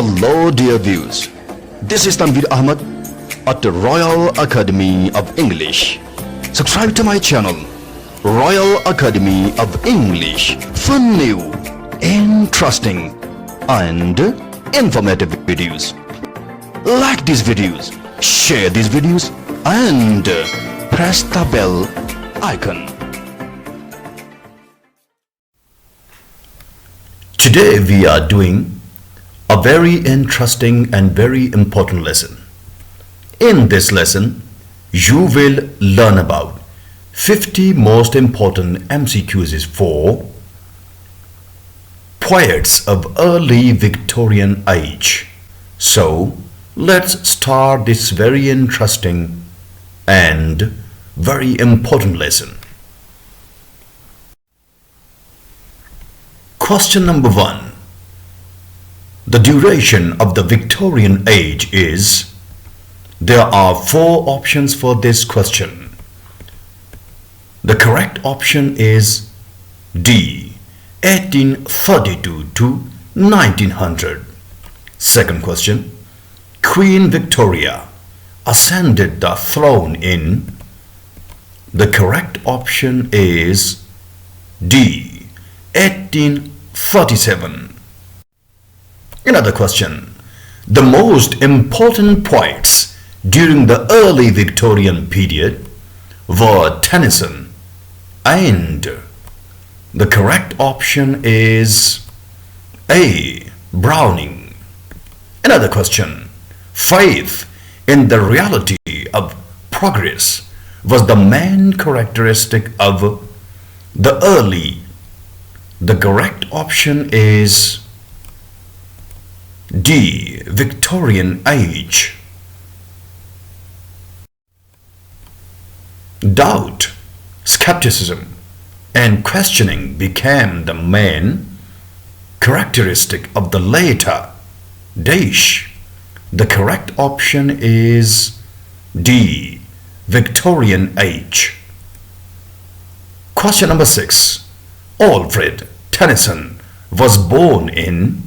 Hello dear viewers, this is Tanveer Ahmed at the Royal Academy of English. Subscribe to my channel, Royal Academy of English, for new, interesting and informative videos. Like these videos, share these videos and press the bell icon. Today we are doing a very interesting and very important lesson. In this lesson, you will learn about 50 most important MCQs for poets of early Victorian age. So, let's start this very interesting and very important lesson. Question number 1. The duration of the Victorian age is. There are 4 options for this question. The correct option is D. 1832 to 1900. Second question. Queen Victoria ascended the throne in. The correct option is D. 1837. Another question. The most important poets during the early Victorian period were Tennyson and the correct option is A. Browning. Another question. Faith in the reality of progress was the main characteristic of the early. The correct option is D. Victorian age. Doubt, skepticism and questioning became the main characteristic of the later dash. The correct option is D. Victorian age. Question number 6. Alfred Tennyson was born in.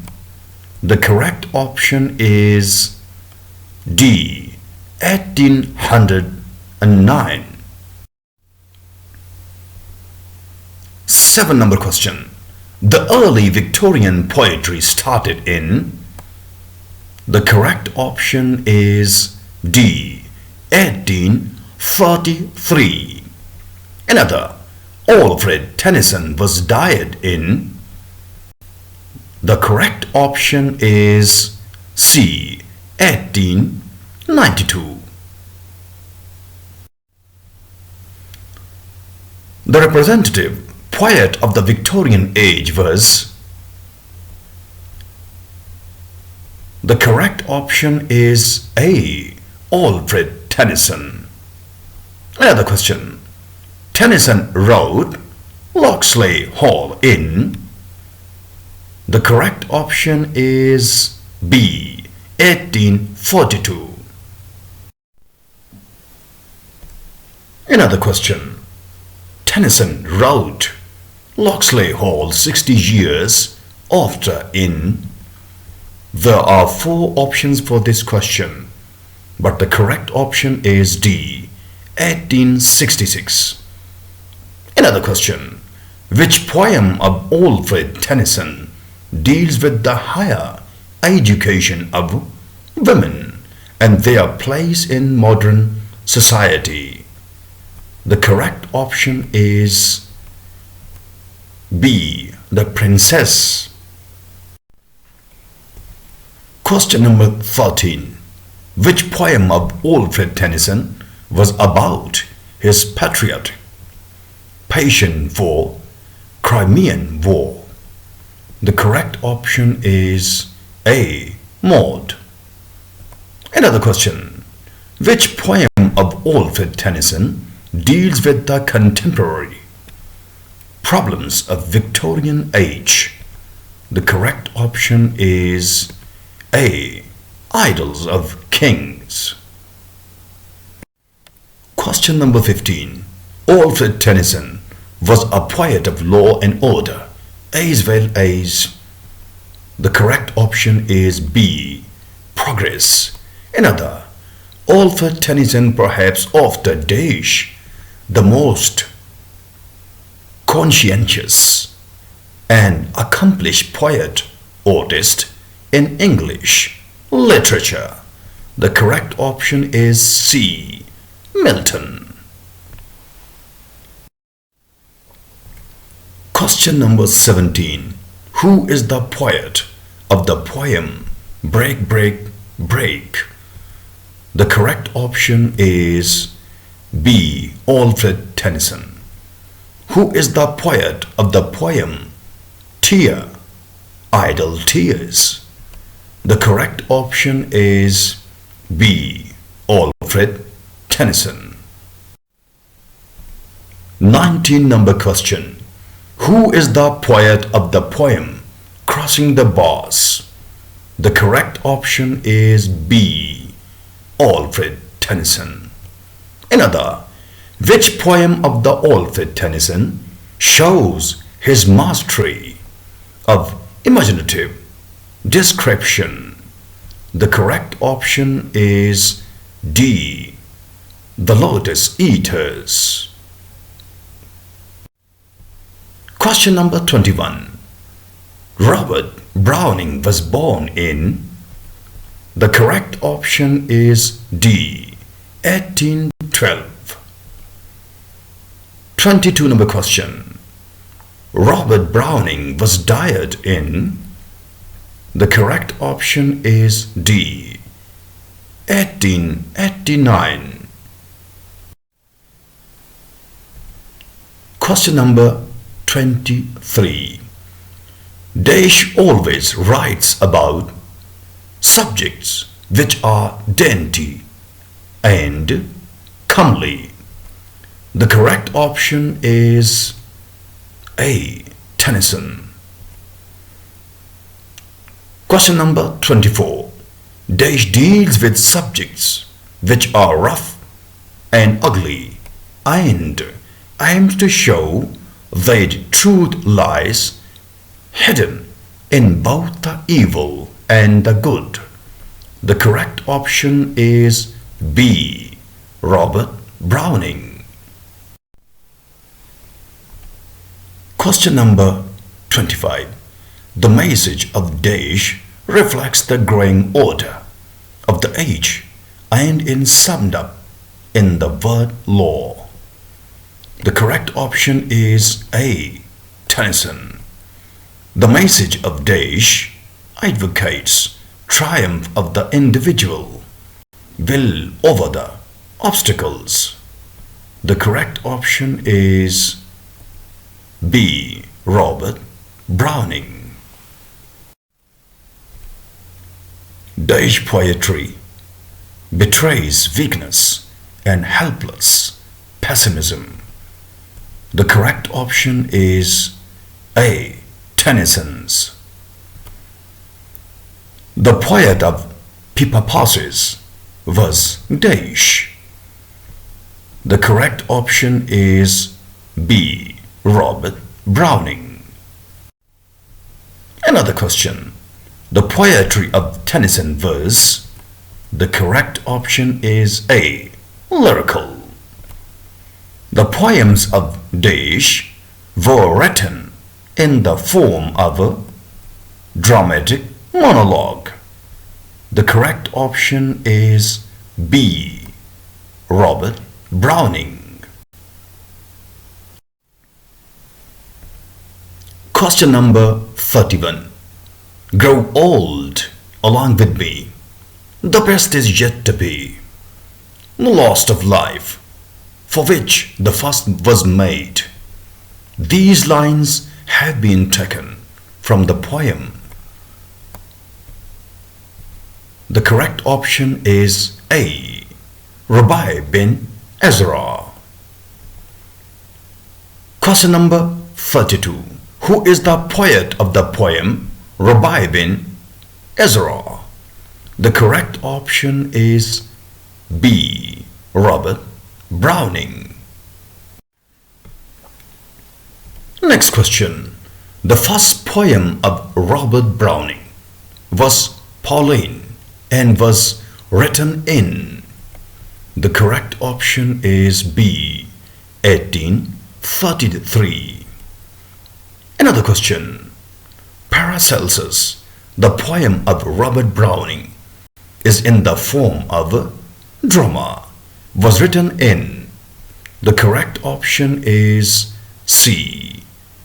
The correct option is D. 1809. 7 number question. The early Victorian poetry started in. The correct option is D. 1843. Another. Alfred Tennyson was died in. The correct option is C. 1892. The representative poet of the Victorian age was. The correct option is A. Alfred Tennyson. Another question. Tennyson wrote Locksley Hall in. The correct option is B. 1842. Another question. Tennyson wrote Locksley Hall 60 years after in. There are 4 options for this question, but the correct option is D. 1866. Another question. Which poem of Alfred Tennyson deals with the higher education of women and their place in modern society? The correct option is B. The Princess. Question number 13. Which poem of Alfred Tennyson was about his patriotic passion for Crimean War? The correct option is A. Maud. Another question. Which poem of Alfred Tennyson deals with the contemporary problems of Victorian age? The correct option is A. Idylls of Kings. Question number 15. Alfred Tennyson was a poet of law and order as well as The correct option is B. Progress. Another, Alfred Tennyson, perhaps of the dash, the most conscientious and accomplished poet, artist in English literature. The correct option is C. Milton. Question number 17. Who is the poet of the poem Break, Break, Break? The correct option is B. Alfred Tennyson. Who is the poet of the poem Tear, Idle Tears? The correct option is B. Alfred Tennyson. 19 number question. Who is the poet of the poem Crossing the Bars? The correct option is B. Alfred Tennyson. Another, which poem of the Alfred Tennyson shows his mastery of imaginative description? The correct option is D. The Lotus Eaters. Question number 21. Robert Browning was born in. The correct option is D. 1812. 22 number question. Robert Browning was died in. The correct option is D. 1889. Question number 23. Dash always writes about subjects which are dainty and comely. The correct option is A. Tennyson. Question number 24. Dash deals with subjects which are rough and ugly and aims to show that truth lies hidden in both the evil and the good. The correct option is B. Robert Browning. Question number 25. The message of Dash reflects the growing order of the age and is summed up in the word law. The correct option is A. Tennyson. The message of Dash advocates triumph of the individual, will over the obstacles. The correct option is B. Robert Browning. Dash poetry betrays weakness and helpless pessimism. The correct option is A. Tennyson's. The poet of Pipapasses was Dash. The correct option is B. Robert Browning. Another question. The poetry of Tennyson was. The correct option is A. Lyrical. The poems of Dash were written in the form of a dramatic monologue. The correct option is B. Robert Browning. Question number 31. Grow old along with me. The best is yet to be. The lost of life, for which the first was made. These lines have been taken from the poem. The correct option is A. Rabbi bin Ezra. Question number 32. Who is the poet of the poem Rabbi bin Ezra? The correct option is B. Robert Browning. Next question. The first poem of Robert Browning was Pauline and was written in? The correct option is B. 1833. Another question. Paracelsus, the poem of Robert Browning, is in the form of drama, was written in? The correct option is C.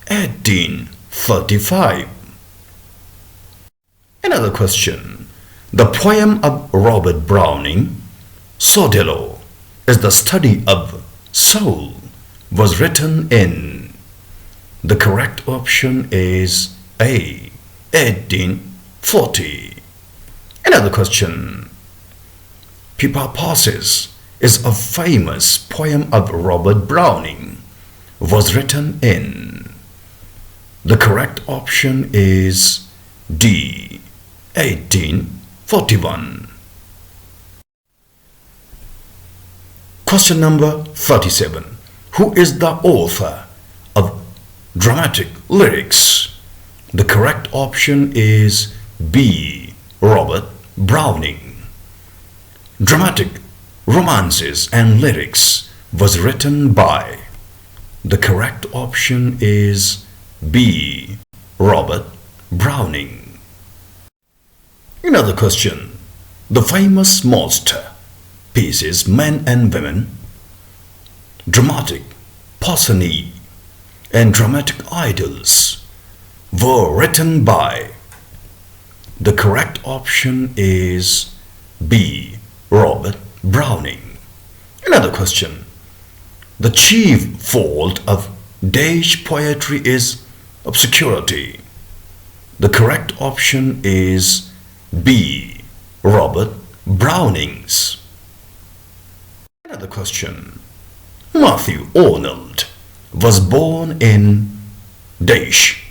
1835. Another question. The poem of Robert Browning, Sordello, is the study of soul, was written in? The correct option is A. 1840. Another question. Pippa Passes is a famous poem of Robert Browning, was written in? The correct option is D. 1841. Question number 37. Who is the author of dramatic lyrics? The correct option is B. Robert Browning. Dramatic romances and lyrics was written by? The correct option is B. Robert Browning. Another question. The famous masterpieces Men and Women, Dramatic Pausanias, and Dramatic Idyls were written by? The correct option is B. Robert Browning. Another question. The chief fault of Danish poetry is obscurity. The correct option is B. Robert Browning's. Another question. Matthew Arnold was born in Dash.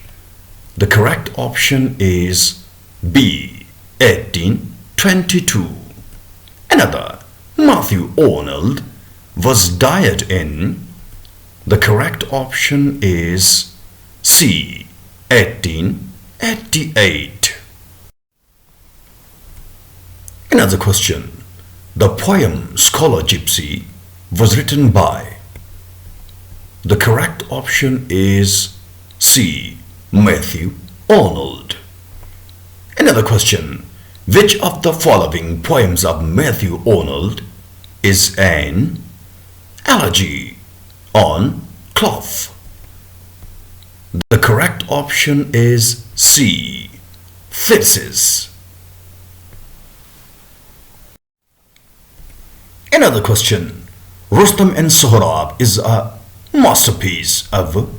The correct option is B. 1822. Another. Matthew Arnold was died in? The correct option is C. 1888. Another question. The poem Scholar Gypsy was written by? The correct option is C. Matthew Arnold. Another question. Which of the following poems of Matthew Arnold is an elegy on cloth? The correct option is C. Thesis. Another question. Rustam and Sohrab is a masterpiece of?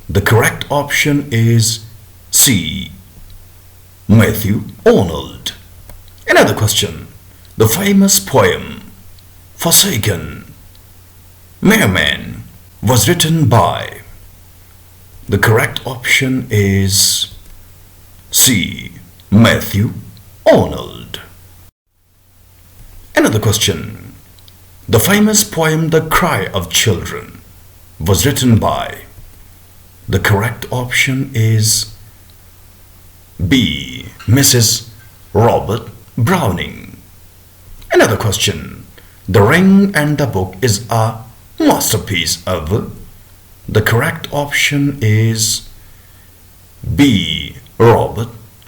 The correct option is C. Matthew Arnold. Another question. The famous poem Forsaken Merman was written by? The correct option is C. Matthew Arnold. Another question. The famous poem The Cry of Children was written by? The correct option is B. Mrs. Robert Browning. Another question. The Ring and the Book is a masterpiece of? The correct option is B. Robert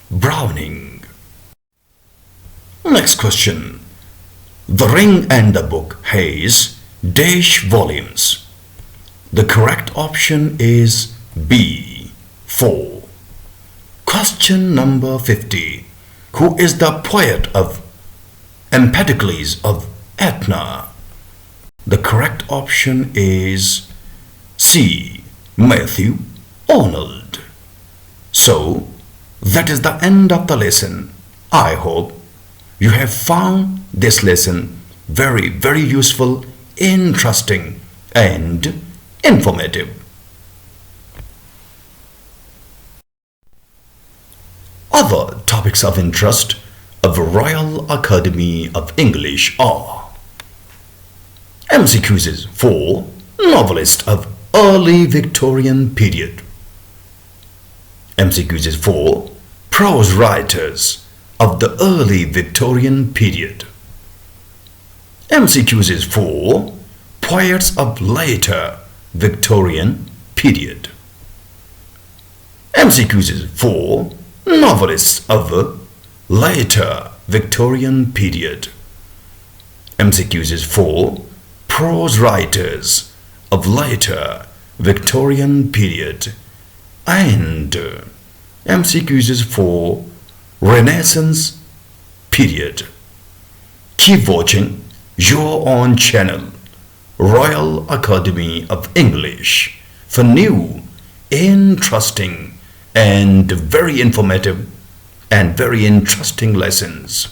Browning. Next question. The Ring and the Book has dash volumes. The correct option is B. 4. Question number 50. Who is the poet of Empedocles of Etna? The correct option is C. Matthew Arnold. So, that is the end of the lesson. I hope you have found this lesson very, very useful, interesting, and informative. Other topics of interest of Royal Academy of English are MCQs for novelists of early Victorian period, MCQs for prose writers of the early Victorian period. MCQs is for poets of later Victorian period. MCQs is for novelists of later Victorian period. MCQs is for prose writers of later Victorian period. And MCQs is for Renaissance period. Keep watching your own channel, Royal Academy of English, for new, interesting and very informative and very interesting lessons.